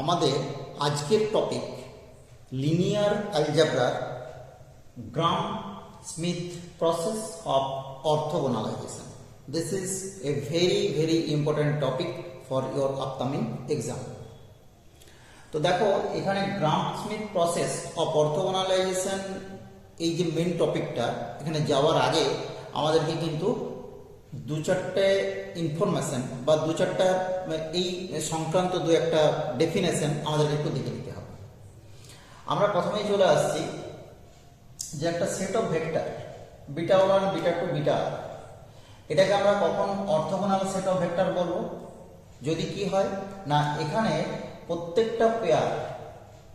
আমাদের আজকের topic linear অ্যালজেব্রার Gram Schmidt process of orthogonalization. This is a very important topic for your upcoming exam. তো দেখো এখানে গ্রাম স্মিথ প্রসেস অফ অর্থোগোনালাইজেশন এই যে মেন টপিকটা, এখানে যাওয়ার আগে আমাদেরকে কিন্তু দু চারটে ইনফরমেশন বা দু চারটা এই সংক্রান্ত দু একটা ডেফিনেশন আমাদেরকে একটু দেখে নিতে হবে। আমরা প্রথমেই চলে আসছি যে একটা set of vector beta 1 beta 2 beta, এটাকে আমরা কখন অর্থোগোনাল সেট অফ ভেক্টর বলবো? যদি কি হয় না এখানে প্রত্যেকটা pair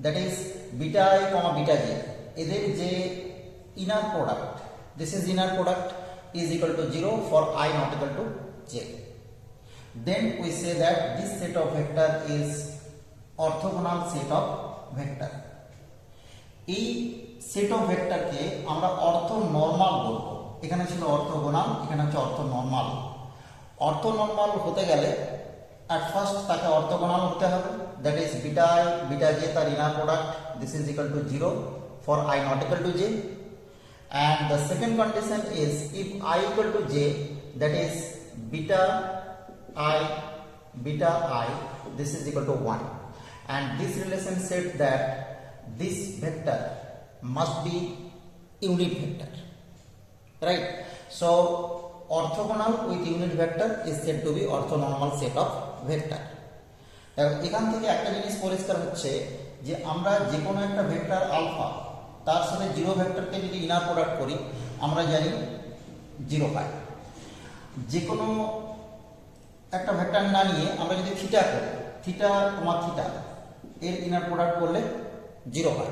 that is beta I comma beta J, এদের যে inner product, this is inner product is equal to 0 for I not equal to j. Then we say that this set of vector is orthogonal set of vector. এই set of ভেক্টরকে আমরা অর্থোনর্মাল বলবো। এখানে ছিল orthogonal, এখানে হচ্ছে অর্থোনর্মাল। অর্থোনর্মাল হতে গেলে at first তাকে অর্থোগোনাল হতে হবে, that is beta I beta j তার inner product this is equal to 0 for I not equal to j. And the second condition is if I equal to j, that is beta I this is equal to 1, and this relation said that this vector must be unit vector, right? So orthogonal with unit vector is said to be orthonormal set of vector. এখান থেকে একটা জিনিস পরিষ্কার হচ্ছে যে আমরা যে কোনো একটা ভেক্টর আলফা তার সাথে জিরো ভেক্টরকে যদি ইনার প্রোডাক্ট করি আমরা জানি 0 পাই। যে কোনো একটা ভেক্টর না নিয়ে আমরা যদি থিটা করি, থিটা কমা থিটা এর ইনার প্রোডাক্ট করলে 0 পাই।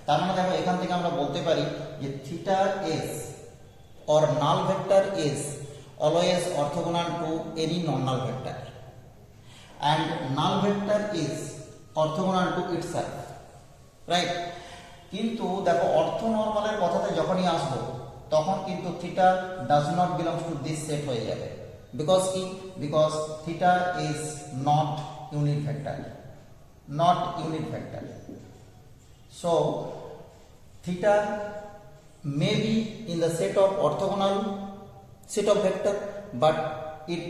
তার মানে দেখো এখান থেকে আমরা বলতে পারি যে theta S or null vector is always orthogonal to any non null vector and null vector is orthogonal to itself, right? কিন্তু দেখো অর্থোনর্মালের কথাতে যখনই আসবো তখন কিন্তু theta does not belongs to this set হয়ে যাবে। বিকজ কি? Because theta is not unit vector, not unit vector. So theta may be in the set of orthogonal set of vector but it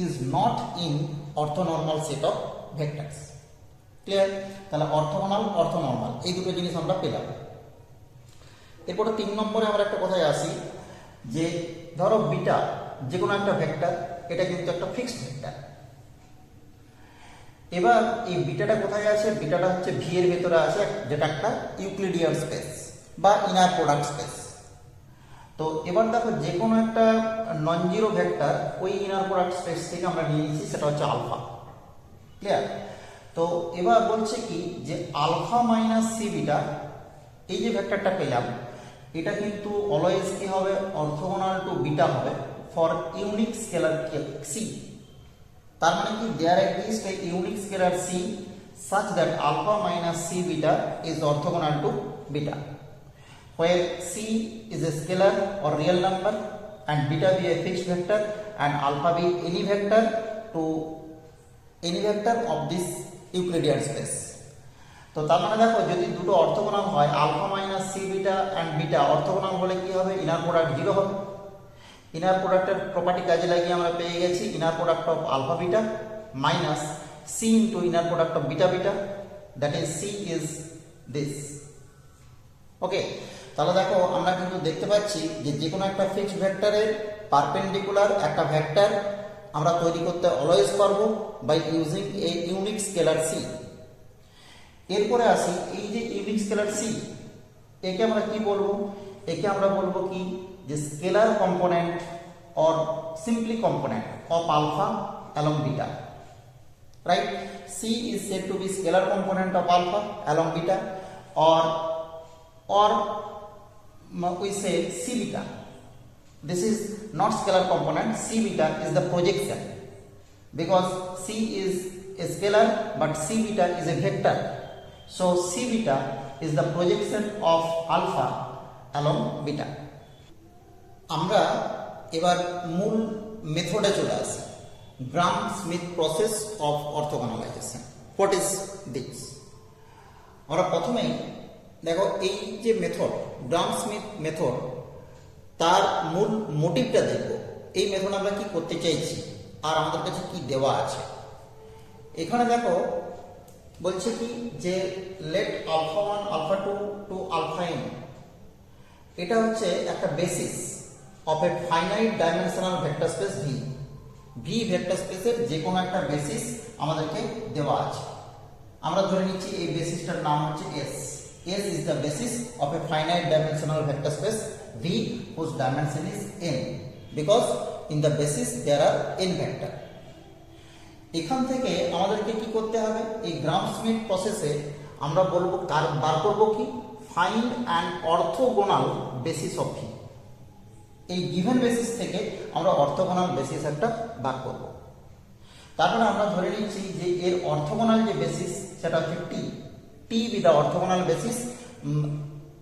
is not in orthonormal set of vectors. Clear? তাহলে orthogonal অর্থোনর্মাল এই দুটো জিনিস আমরা পেলাম। এরপরে 3 নম্বরে আমরা একটা কথায় আসি যে ধরো বিটা যে কোনো একটা ভেক্টর, এটা কিন্তু একটা ফিক্সড ভেক্টর। এবার এই বিটাটা কোথায় আছে? বিটাটা হচ্ছে ভি এর ভেতরে আছে, যেটা একটা ইউক্লিডিয়ান স্পেস বা ইনার প্রোডাক্ট স্পেস। তো এবার দেখো যে কোনো একটা নন জিরো ভেক্টর ওই ইনার প্রোডাক্ট স্পেস থেকে আমরা নিয়ে নিচ্ছি, সেটা হচ্ছে আলফা। ক্লিয়ার? তো এবার বলছে কি যে আলফা মাইনাস সি বিটা, এই যে ভেক্টরটা পেলাম এটা কিন্তু অলওয়েজ কি হবে? অর্থোগোনাল টু বিটা হবে ফর ইউনিক স্কেলার সি। তার মানে কি there exist a unique scalar c such that alpha minus c beta is orthogonal to beta, where c is a scalar or real number and beta be a fixed vector and alpha be any vector to any vector of this Euclidean space. তো তার মানে দেখো যদি দুটো orthogonal হয়, alpha minus c beta and beta orthogonal হলে কি হবে? ইনার প্রোডাক্ট 0 হবে। ইনার প্রোডাক্টের প্রপার্টি কাজে লাগিয়ে আমরা পেয়ে গেছি inner product of alpha beta minus C into inner product of beta beta, that is C is this. Okay, তাহলে দেখো আমরা কিন্তু দেখতে পাচ্ছি যে যে কোনো একটা ফিক্সড ভেক্টরের পারপেন্ডিকুলার একটা ভেক্টর আমরা তৈরি করতে অলওয়েজ পারবো by using a unique scalar c. এরপরে আসি এই যে ইউনিক স্কেলার সি, একে আমরা কি বলবো? একে আমরা বলবো কি যে scalar component or simply component of alpha along beta, right? C is said to be scalar component of alpha along beta or we say c beta. This is not scalar component. C beta is the projection because c is a scalar but c beta is a vector. So c beta is the projection of alpha along beta. আমরা এবার মূল মেথডে চলে আসি, Gram Schmidt process of orthogonalization. What is this? আমরা প্রথমেই দেখো এই যে মেথড গ্রাম স্মিথ মেথড, তার মূল মোটিভটা দেখব। এই মেথড আমরা কি করতে চাইছি আর আমাদের কাছে কি দেওয়া আছে। এখানে দেখো বলছে কি যে let alpha 1 alpha 2 to alpha n, এটা হচ্ছে একটা basis of a finite dimensional vector space V. V vector স্পেসের যে কোনো একটা বেসিস আমাদেরকে দেওয়া আছে। আমরা ধরে নিচ্ছি এই বেসিসটার নাম হচ্ছে S. S is the basis of a finite dimensional vector space V whose dimension is n, because in the basis there are n vector. এখান থেকে আমাদেরকে কি করতে হবে, এই গ্রাম স্মিথ প্রসেসে আমরা বলবো বার করবো কি, find and orthogonal basis of V. এই গিভেন বেসিস থেকে আমরা অর্থোগোনাল বেসিস একটা বার করব। তারপরে আমরা ধরে নিচ্ছি যে এর অর্থোগোনাল যে বেসিস সেটা হচ্ছে T. T with the orthogonal basis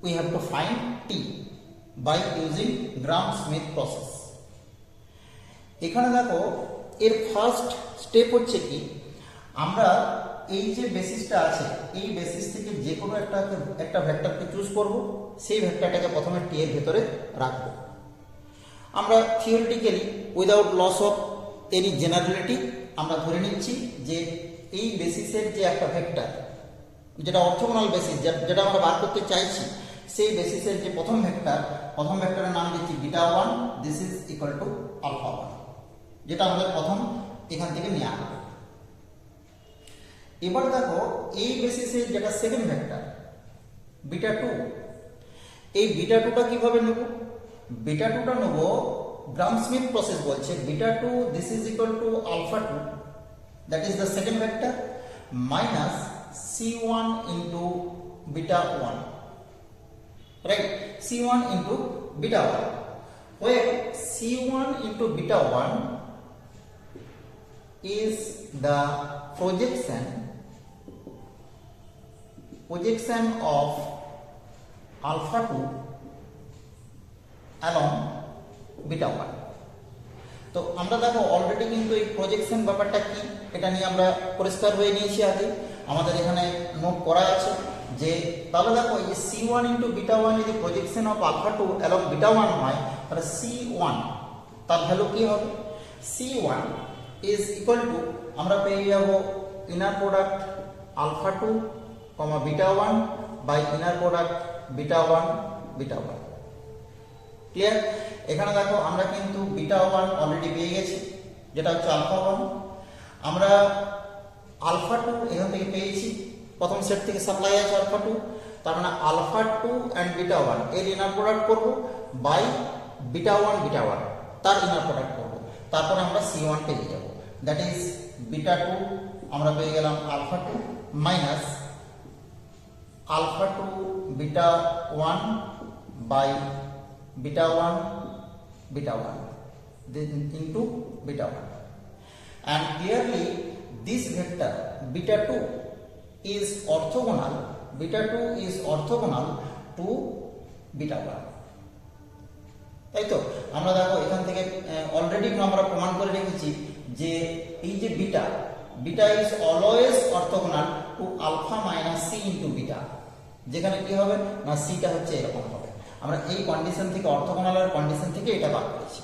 we have to find T by using Gram Schmidt process. এখানে দেখো এর ফার্স্ট স্টেপ হচ্ছে কি, আমরা এই যে বেসিসটা আছে এই বেসিস থেকে যে কোনো একটা ভেক্টরকে চুজ করব, সেই ভেক্টরটাকে প্রথমে টি এর ভেতরে রাখব। আমরা theoretically without loss of any generality আমরা ধরে নিচ্ছি যে এই বেসিসের যে একটা ভেক্টর যেটা অর্থোগোনাল বেসিস, যেটা আমরা বার করতে চাইছি, সেই বেসিসের যে প্রথম ভেক্টরের নাম দিচ্ছি beta 1, this is equal to alpha 1, যেটা আমাদের প্রথম এখান থেকে নেওয়া হবে। এবার দেখো এই বেসিসের যেটা সেকেন্ড ভেক্টর বিটা 2, এই বিটা 2টা কিভাবে নেব? বিটা 2টা নেব গ্রাম স্মিথ প্রসেস বলছে beta 2 this is equal to alpha 2, that is the second vector, minus c1 into beta 1, right? c1 into beta 1, where c1 into beta 1 is the projection of alpha 2 along beta 1. তো আমরা দেখো already কিন্তু এই projection ব্যাপারটা কি এটা নিয়ে আমরা পরিষ্কার হয়ে নিয়েছি আগে, আমাদের এখানে নোট করা আছে যে তাহলে দেখো এই c1 ইন্টু বিটা 1 যদি প্রজেকশন অফ আলফা 2 এবং বিটা 1 হয়, তাহলে c1 তার ভ্যালু কি হবে? c1 ইজ ইকুয়াল টু আমরা পেয়ে যাব inner product alpha 2 comma beta 1 by inner product beta 1 beta 1। Clear? এখানে দেখো আমরা কিন্তু বিটা 1 অলরেডি পেয়ে গেছি, যেটা হচ্ছে আলফা 1। আমরা আলফা 2 এখান থেকে পেয়েছি, প্রথম সেট থেকে সাপ্লাই আছে আলফা 2, তার মানে আলফা 2 অ্যান্ড বিটা 1 এর ইনার প্রোডাক্ট করব বাই বিটা 1 বিটা 1 তার ইনার প্রোডাক্ট করব, তারপরে আমরা c1 পেয়ে যাব, দ্যাট ইজ বিটা 2 আমরা পেয়ে গেলাম alpha 2 minus alpha 2 beta 1 by beta 1 beta 1 then into beta 1, and clearly this vector beta 2 is orthogonal to beta 1। তাই তো আমরা দেখো এখান থেকে অলরেডি আমরা প্রমাণ করে রেখেছি যে এই যে beta is always orthogonal to alpha minus C into beta, যেখানে কি হবে না সিটা হচ্ছে এরকম হবে। আমরা এই কন্ডিশন থেকে অর্থোগোনালের কন্ডিশন থেকে এটা বার করেছি।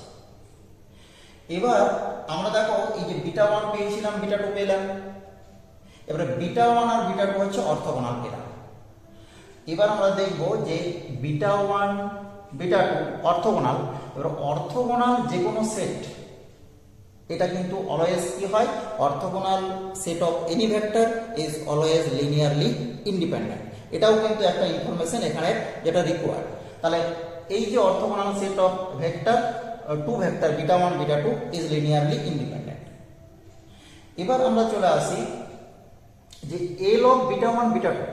এবার আমরা দেখো এই যে বিটা 1 পেয়েছিলাম বিটা 2 পেলাম, এবারে বিটা 1 আর বিটা 2 হচ্ছে অর্থোগোনাল পেলাম। এবার আমরা দেখব যে বিটা 1 বিটা 2 অর্থোগোনাল। এবার অর্থোগোনাল যে কোনো সেট এটা কিন্তু অলওয়েজ কি হয়, orthogonal set of any vector is always linearly independent. এটাও কিন্তু একটা ইনফরমেশন এখানে যেটা রিকোয়ার্ড। তাহলে এই যে orthogonal set of vector to vector beta 1 beta 2 is linearly independent. এবার আমরা চলে আসি যে এল অফ বিটা 1 বিটা 2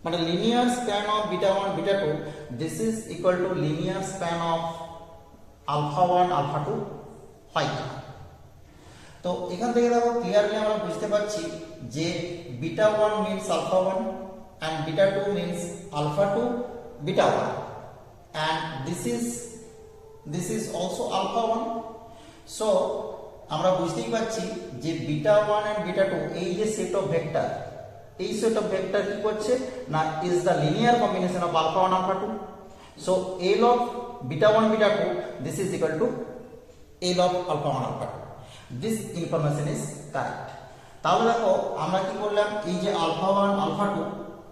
মানে linear span of beta 1 beta 2, this is equal to linear span of alpha 1 alpha 2 হয় না। তো এখান থেকে দেখো ক্লিয়ারলি আমরা বুঝতে পারছি যে beta 1 means alpha 1 and beta 2 means alpha 2 beta 1, and this is also alpha 1. so আমরা বুঝতেই পারছি যে বিটা 1 and বিটা 2 এই যে সেট অফ ভেক্টর এই সেট অফ ভেক্টর কি করছে না is the linear combination of alpha 1 alpha 2, so L of beta 1 beta 2 this is equal to L of alpha 1 alpha 2. This information is correct. তাহলে দেখো আমরা কি করলাম, এই যে আলফা 1 আলফা 2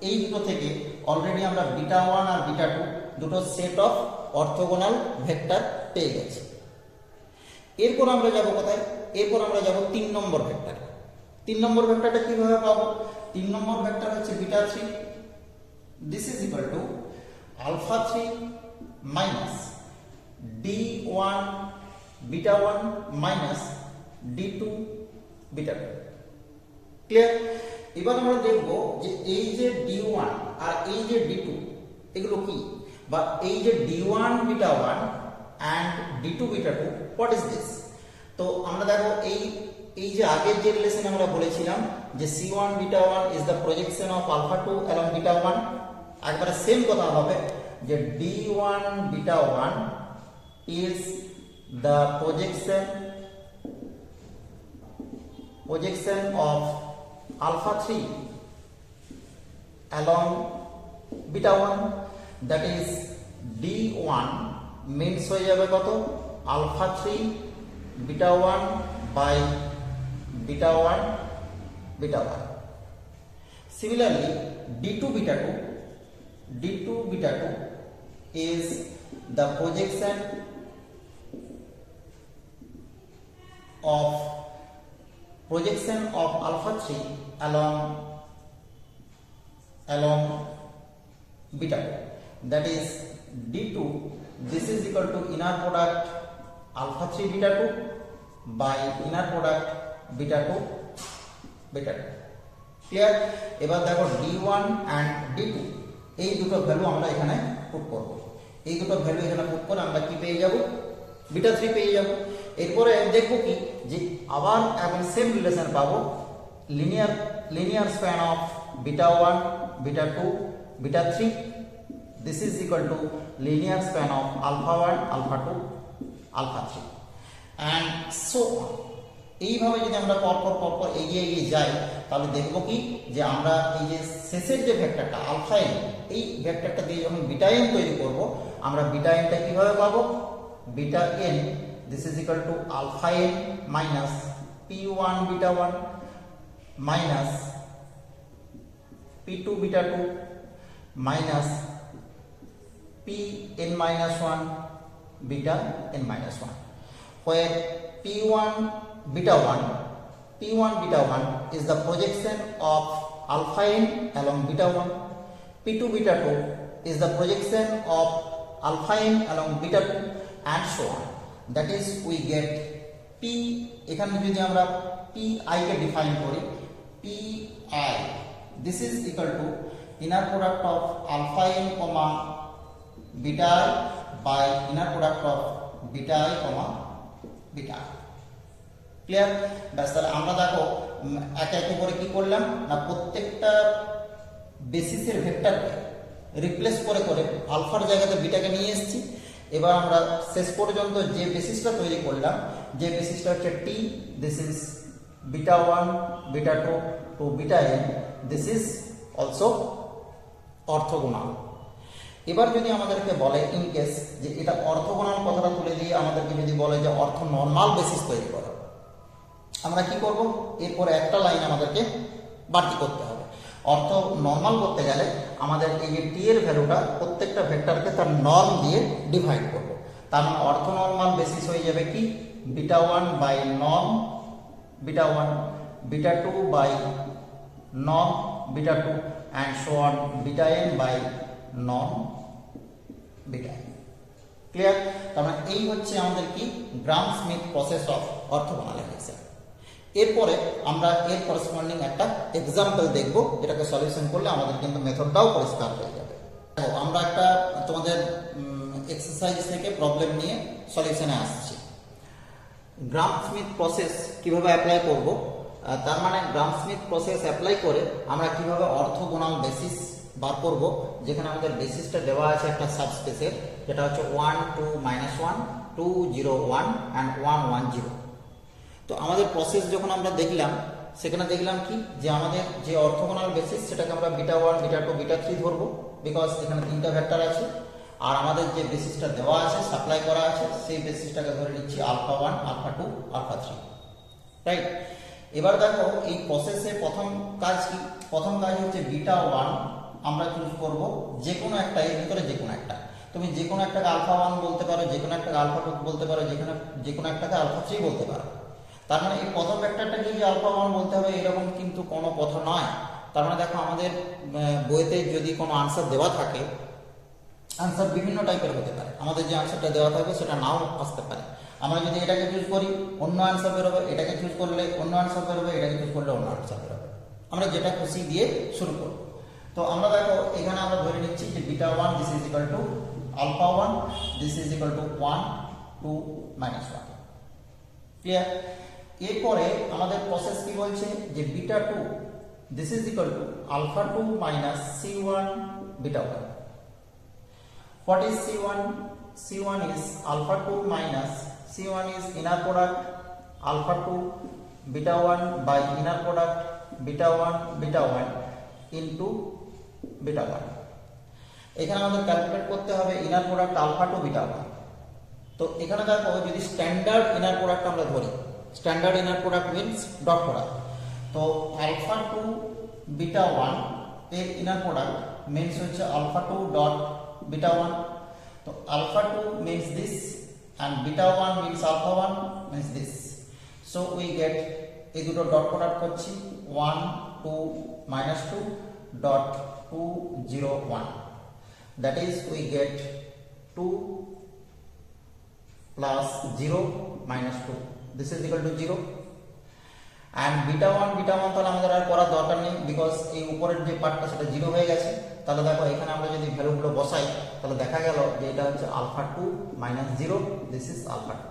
এই দুটো থেকে অলরেডি আমরা বিটা 1 আর বিটা 2 দুটো সেট অফ অর্থোগোনাল ভেক্টর পেয়ে গেছি। এরপর আমরা যাব কোথায়, এরপর আমরা যাব 3 নম্বর ভেক্টর। 3 নম্বর ভেক্টরটা কিভাবে পাবো, 3 নম্বর ভেক্টর হচ্ছে beta 3, this is equal to alpha 3 minus d1 beta 1 minus d2 beta 2। Clear? এবার আমরা দেখব যে এই যে d1 আর এই যে d2 এগুলো কি, বা এই যে d1 beta 1 and d2 beta 2 what is this. তো আমরা দেখো এই যে আগের যে রিলেশন আমরা বলেছিলাম যে c1 beta 1 is the projection of alpha 2 along beta 1, একবারে সেম কথা হবে যে d1 beta 1 is the projection of alpha 3 along beta 1, that is d1 means হয়ে যাবে কত, alpha 3 beta 1 by beta 1 beta 1. Similarly d2 beta 2 is the projection of alpha 3 along beta 2, that is d2 this is equal to inner product alpha 3 beta 2 by inner product beta 2 beta 2. Clear? এবার দেখো d1 and d2 এই দুটো value আমরা এখানে put করব। এই দুটো value এখানে পুট করে আমরা কি পেয়ে যাব, বিটা 3 পেয়ে যাব। এরপরে দেখব কি যে আবার এখন সেম রিলেশন পাবো, linear span of beta 1 beta 2 beta 3 this is equal to linear span of alpha 1 alpha 2 alpha 3 and so on. এইভাবে যদি আমরা পরপর এগিয়ে যাই তাহলে দেখব কি যে আমরা এই যে শেষের যে ভেক্টরটা আলফা এন, এই ভেক্টরটা দিয়ে যখন বিটা এন তৈরি করব, আমরা বিটা এনটা কিভাবে পাবো, beta N this is equal to alpha n minus p1 beta 1 minus p2 beta 2 minus pn minus 1 beta n minus 1, where p1 beta 1 is the projection of alpha n along beta 1, p2 beta 2 is the projection of alpha n along beta 2 and so on. That is we get p, এখানে যদি আমরা pi কে define করি, pi this is equal to inner product of alpha n comma beta I by inner product of beta I comma beta I. Clear? ব্যাস, তাহলে আমরা দেখো একে একে করে কি করলাম না প্রত্যেকটা বেসিসের ভেক্টরকে রিপ্লেস করে আলফার জায়গাতে বিটাকে নিয়ে এসেছি। এবার আমরা শেষ পর্যন্ত যে বেসিসটা তৈরি করলাম, যে বেসিসটা হচ্ছে T, this is beta 1 beta 2 to beta N, this is also orthogonal. এবার যদি আমাদেরকে বলে ইন কেস যে এটা অর্থোগোনাল কথাটা তুলে দিয়ে আমাদেরকে যদি বলে যে অর্থ নর্মাল বেসিস তৈরি করো, আমরা কি করব, এরপরে একটা লাইন আমাদেরকে বাড়তি করতে হবে। অর্থ নর্মাল করতে গেলে আমাদের এই যে টি এর ভ্যালুটা প্রত্যেকটা ভেক্টরকে তার নর্ম দিয়ে ডিভাইড করব। তার মানে অর্থ নর্মাল বেসিস হয়ে যাবে কি beta 1 by norm beta 1, beta 2 by norm beta 2 and so on beta n by norm beta n. Clear? তার মানে এই হচ্ছে আমাদের কি Gram Schmidt process of orthogonalisation. এরপরে আমরা এর করেসপন্ডিং একটা এক্সাম্পল দেখব, যেটাকে সলিউশন করলে আমাদের কিন্তু মেথডটাও পরিষ্কার হয়ে যাবে। আমরা একটা তোমাদের এক্সারসাইজ থেকে প্রবলেম নিয়ে সলিউশনে আসছি। গ্রাম স্মিথ প্রসেস কিভাবে অ্যাপ্লাই করব, তার মানে গ্রাম স্মিথ প্রসেস অ্যাপ্লাই করে আমরা কিভাবে অর্থোগোনাল বেসিস বার করব, যেখানে আমাদের বেসিসটা দেওয়া আছে একটা সাবস্পেসের, যেটা হচ্ছে 1 2 -1 2 0 1 অ্যান্ড 1 1 0। তো আমাদের প্রসেস যখন আমরা দেখলাম সেখানে দেখলাম কি যে আমাদের যে অর্থোগোনাল বেসিস সেটাকে আমরা বিটা 1 বিটা 2 বিটা 3 ধরবো, বিকজ এখানে তিনটা ভেক্টর আছে। আর আমাদের যে বেসিসটা দেওয়া আছে, সাপ্লাই করা আছে, সেই বেসিসটাকে ধরে নিচ্ছি আলফা 1 আলফা 2 আলফা 3, রাইট। এবার দেখো এই প্রসেসে প্রথম কাজ কি, প্রথম কাজ হচ্ছে বিটা 1 আমরা চুজ করব যে কোনো একটা, এর ভিতরে যে কোনো একটা। তুমি যে কোনো একটাকে আলফা 1 বলতে পারো, যে কোনো একটাকে আলফা 2 বলতে পারো, যে কোনো একটাকে আলফা 3 বলতে পারো। তার মানে এই প্রথম ভেক্টরটাকে যে আলফা 1 বলতে হবে এরকম কিন্তু কোনো কথা নয়। তার মানে দেখো আমাদের বইতে যদি কোনো আনসার দেওয়া থাকে, আনসার বিভিন্ন টাইপের হতে পারে, আমাদের যে আনসারটা দেওয়া থাকবে সেটা নাও আসতে পারে। আমরা যদি এটাকে চুজ করি অন্য আনসার বেরোবে, এটাকে চুজ করলে অন্য আনসার বেরোবে, এটাকে চুজ করলে অন্য আনসার বেরোবে। আমরা যেটা খুশি দিয়ে শুরু করব। তো আমরা দেখো এখানে আমরা ধরে নিচ্ছি যে beta 1 this is equal to alpha 1, this is equal to 1 2 minus 1, clear. এরপরে আমাদের প্রসেস কি বলছে যে beta 2 this is equal to alpha 2 minus c1 beta 1। What is c1? c1 is alpha 2 minus c1 is inner product alpha 2 beta 1 by inner product beta 1 into beta 1। এখানে আমাদের calculate করতে হবে inner product alpha 2 beta 1। তো এখানে দেখো যদি standard inner product আমরা ধরি, standard inner product means dot product. তো আলফা 2 বিটা 1 এর ইনার প্রোডাক্ট মিন্স হচ্ছে আলফা 2 ডট beta 1। তো alpha 2 means this and beta 1 means alpha 1 means this, so we get এই দুটো ডট প্রোডাক্ট করছি 1 2 minus 2 dot 2 0 1, that is we get 2 plus 0 minus 2, this is equal to 0 and beta 1 তাহলে আমাদের আর করার দরকার নেই, because এই উপরের যে পার্টটা সেটা 0 হয়ে গেছে। তাহলে দেখো এখানে আমরা যদি ভ্যালুগুলো বসাই তাহলে দেখা গেল যে এটা হচ্ছে alpha 2 minus 0, this is alpha 2।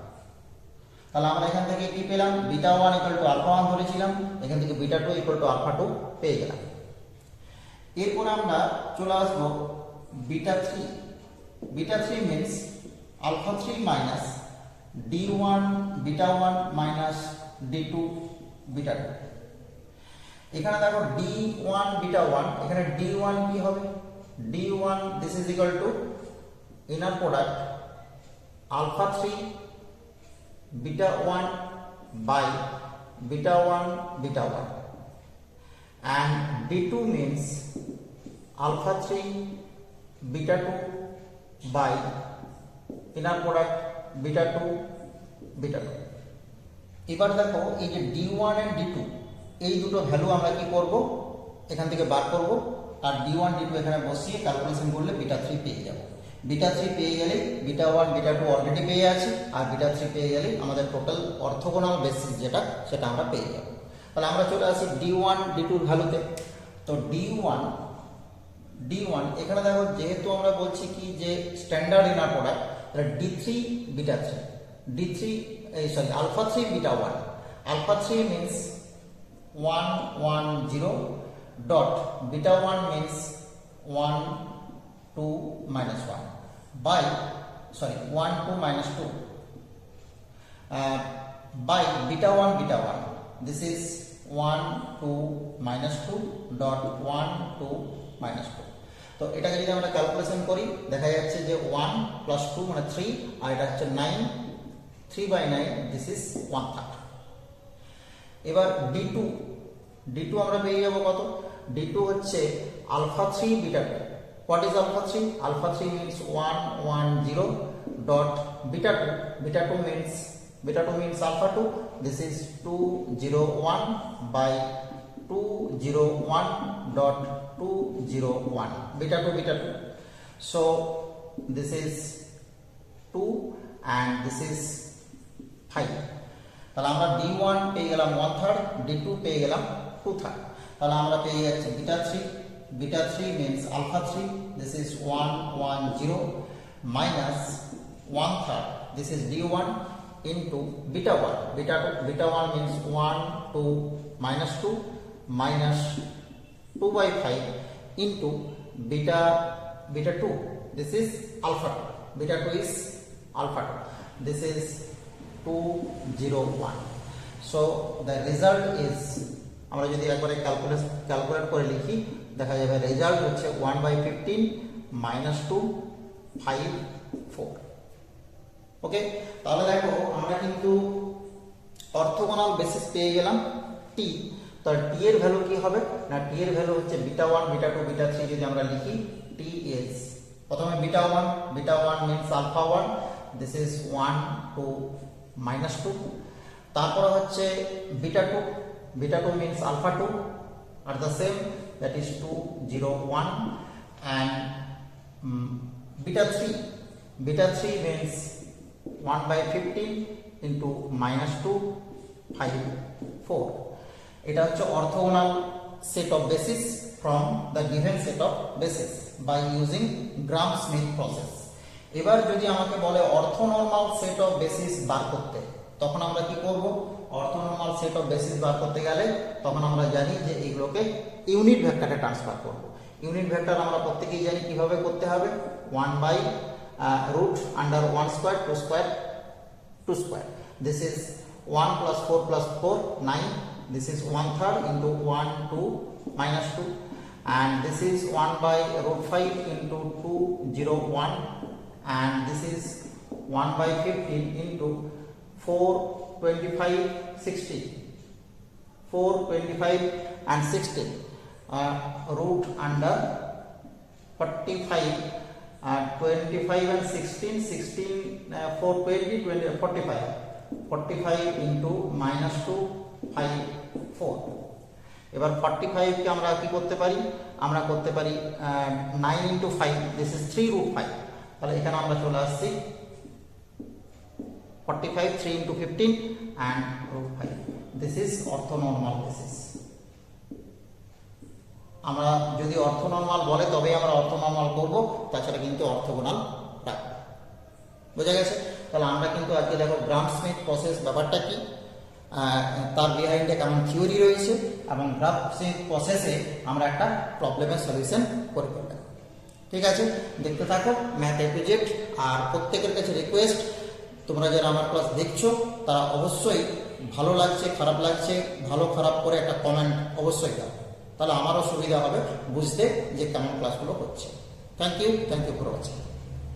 তাহলে আমরা এখান থেকে কি পেলাম, বিটা 1 ইকুয়াল টু আলফা 1 ধরেছিলাম, এখান থেকে বিটা 2 ইকুয়াল টু আলফা 2 পেয়ে গেলাম। এরপর আমরা চলে আসবো beta 3। Beta 3 means alpha 3 minus d1 beta 1 minus d2 beta 2। এখানে দেখো d1 বিটা 1, এখানে d1 কি হবে, d1 this is equal to inner product alpha 3 beta 1 by beta 1 beta 1 and d2 means alpha 3 beta 2 by inner product beta 2 beta 2। এবার দেখো এই যে d1 and d2 এই দুটো ভ্যালু আমরা কি করব, এখান থেকে বার করব আর d1 d2 এখানে বসিয়ে ক্যালকুলেশন করলে বিটা 3 পেয়ে যাব। বিটা 3 পেয়ে গেলে বিটা 1 বিটা 2 অলরেডি পেয়ে আছি, আর বিটা 3 পেয়ে গেলে আমাদের টোটাল অর্থোগোনাল বেসিস যেটা সেটা আমরা পেয়ে যাব। তাহলে আমরা চলে আসি d1 d2 এর ভ্যালুতে। তো d1 এখানে দেখো যেহেতু আমরা বলছি কি যে স্ট্যান্ডার্ড ইনার প্রোডাক্ট, তাহলে d3 beta 3 alpha 3 beta 1, alpha 3 means 1 1 0 dot beta 1 means 1 2 minus 1 by 1 2 minus 2 by beta 1 this is 1 2 minus 2 dot 1 2 minus 2। তো এটাকে যদি আমরা ক্যালকুলেশন করি দেখা যাচ্ছে যে 1 plus 2 মানে 3 আর এটা হচ্ছে 9, 3 by 9 this is 1/3। এবার d2 আমরা পেয়ে যাব কত, d2 হচ্ছে alpha 3 beta 2। what is alpha 3? alpha 3 means 1 1 0 dot beta 2 means alpha 2, this is 2 0 1 by 2 0 1 dot 2 0 1 beta 2, so this is 2 and this is 5। তাহলে আমরা d1 পেয়ে গেলাম 1/3, d2 পেয়ে গেলাম 2/3। তাহলে আমরা পেয়ে যাচ্ছি beta 3 means alpha 3, this is 1 1 0 minus 1/3, this is d1 into beta 1 means 1 2 minus 2 minus 2 by 5 into beta 2, this is alpha 2, beta 2 is alpha 2, this is 2 0 1, so the result is আমরা যদি একবারে ক্যালকুলেট করে লিখি, দেখা যাবে রেজাল্ট হচ্ছে 1/15 -2 5 4। ওকে, তাহলে দেখো আমরা কিন্তু অর্থোগোনাল বেসিস পেয়ে গেলাম টি। তাহলে টি এর ভ্যালু কি হবে না, টি এর ভ্যালু হচ্ছে β1 β2 β3 যদি আমরা লিখি টি ইজ প্রথমে β1 means alpha 1, this is 1 to -2, তারপর হচ্ছে β2 means alpha 2 are the same, that is 2 0 1, and β3 means 1/15 into -2 5 4। এটা হচ্ছে orthogonal set of basis from the given set of basis by using Gram Schmidt process. এবার যদি আমাকে বলে অর্থোনর্মাল সেট অফ বেসিস বার করতে, তখন আমরা কি করব? অর্থোনর্মাল সেট অফ বেসিস বার করতে গেলে তখন আমরা জানি যে এগুলোকে ইউনিট ভেক্টরে ট্রান্সফার করব। ইউনিট ভেক্টর আমরা প্রত্যেকেই জানি কিভাবে করতে হবে, 1/√(1² 2². This is 1 plus 4 plus 4 9. This is 1/3 into 1 2 -2, and this is 1/√5 into 2 0 1, and this is 1/15 into 4 25 16, 4 25 and 16, root under 45, 25 and 16 4 20 20 45 into -2 5 4। এবার 45 কে আমরা কি করতে পারি, আমরা করতে পারি 9 into 5, this is 3√5। তাহলে এখানে আমরা চলে আসছি 45 3 into 15 and √5, this is orthonormal basis। আমরা যদি অর্থোনর্মাল বলে তবে আমরা অর্থোনর্মাল করব, তাছাড়া কিন্তু অর্থোগোনাল রাখবো। বোঝা গেছে? তাহলে আমরা কিন্তু আজকে দেখো গ্রাম-স্মিথ প্রসেস ব্যাপারটা কি, তার বিহাইন্ডে কেমন থিওরি রয়েছে, এবং গ্রাম-স্মিথ প্রসেসে আমরা একটা প্রবলেমের সলিউশন করে ফেললাম। ঠিক আছে, দেখতে থাকো ম্যাথ এ টু জেড। আর প্রত্যেকের কাছে রিকোয়েস্ট, তোমরা যারা আমার ক্লাস দেখছো তারা অবশ্যই ভালো লাগছে খারাপ লাগছে ভালো খারাপ করে একটা কমেন্ট অবশ্যই দাও, তাহলে আমারও সুবিধা হবে বুঝতে যে কেমন ক্লাসগুলো হচ্ছে। Thank you for watching.